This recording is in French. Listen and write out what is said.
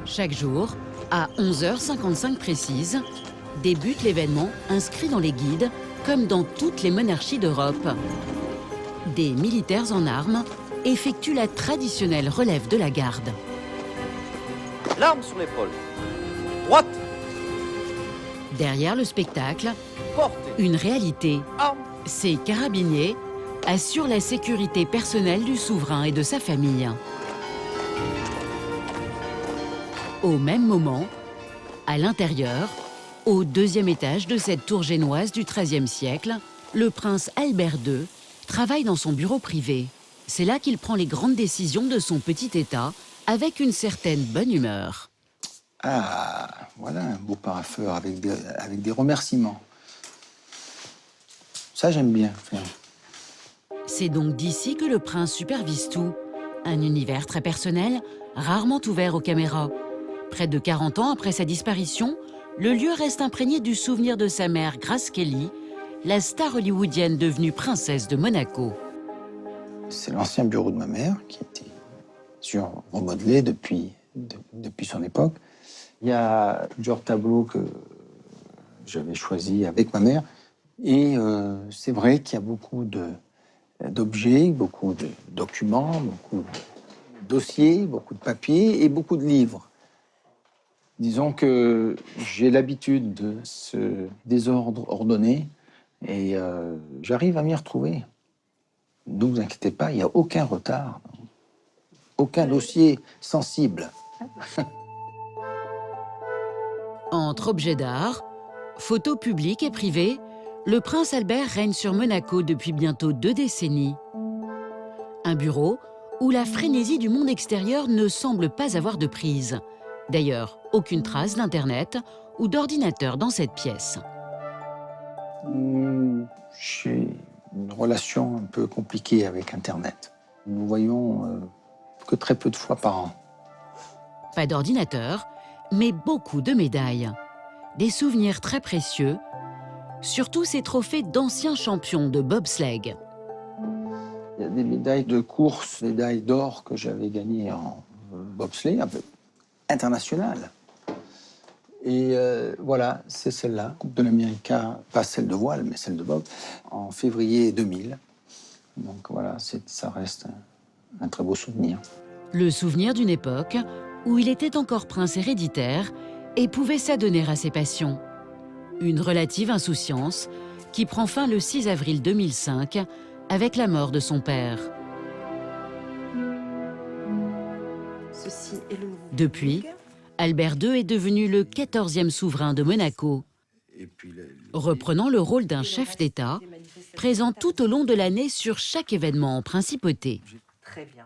Chaque jour, à 11h55 précise, débute l'événement inscrit dans les guides, comme dans toutes les monarchies d'Europe. Des militaires en armes effectuent la traditionnelle relève de la garde. L'arme sur l'épaule. Droite. Derrière le spectacle, Portée. une réalité. Arme. Ces carabiniers assurent la sécurité personnelle du souverain et de sa famille. Au même moment, à l'intérieur, au deuxième étage de cette tour génoise du XIIIe siècle, le prince Albert II travaille dans son bureau privé. C'est là qu'il prend les grandes décisions de son petit État avec une certaine bonne humeur. Ah, voilà un beau parapheur avec des remerciements. Ça, j'aime bien faire. C'est donc d'ici que le prince supervise tout. Un univers très personnel, rarement ouvert aux caméras. Près de 40 ans après sa disparition, le lieu reste imprégné du souvenir de sa mère, Grace Kelly, la star hollywoodienne devenue princesse de Monaco. C'est l'ancien bureau de ma mère qui était remodelé depuis son époque. Il y a plusieurs tableaux que j'avais choisis avec ma mère. Et c'est vrai qu'il y a beaucoup d'objets, beaucoup de documents, beaucoup de dossiers, beaucoup de papiers et beaucoup de livres. Disons que j'ai l'habitude de ce désordre ordonné et j'arrive à m'y retrouver. Ne vous inquiétez pas, il n'y a aucun retard, aucun dossier sensible. Entre objets d'art, photos publiques et privées, le prince Albert règne sur Monaco depuis bientôt 2 décennies. Un bureau où la frénésie du monde extérieur ne semble pas avoir de prise. D'ailleurs, aucune trace d'Internet ou d'ordinateur dans cette pièce. J'ai une relation un peu compliquée avec Internet. Nous voyons que très peu de fois par an. Pas d'ordinateur, mais beaucoup de médailles. Des souvenirs très précieux, surtout ces trophées d'anciens champions de bobsleigh. Il y a des médailles de course, médailles d'or que j'avais gagnées en bobsleigh, un peu international. Et voilà, c'est celle-là, Coupe de l'Amérique, pas celle de voile, mais celle de bob, en février 2000. Donc voilà, ça reste un très beau souvenir. Le souvenir d'une époque où il était encore prince héréditaire et pouvait s'adonner à ses passions. Une relative insouciance qui prend fin le 6 avril 2005 avec la mort de son père. Ceci est le nouveau Depuis, book. Albert II est devenu le 14e souverain de Monaco, reprenant le rôle d'un chef d'État, présent tout au long de l'année sur chaque événement en principauté. Très bien.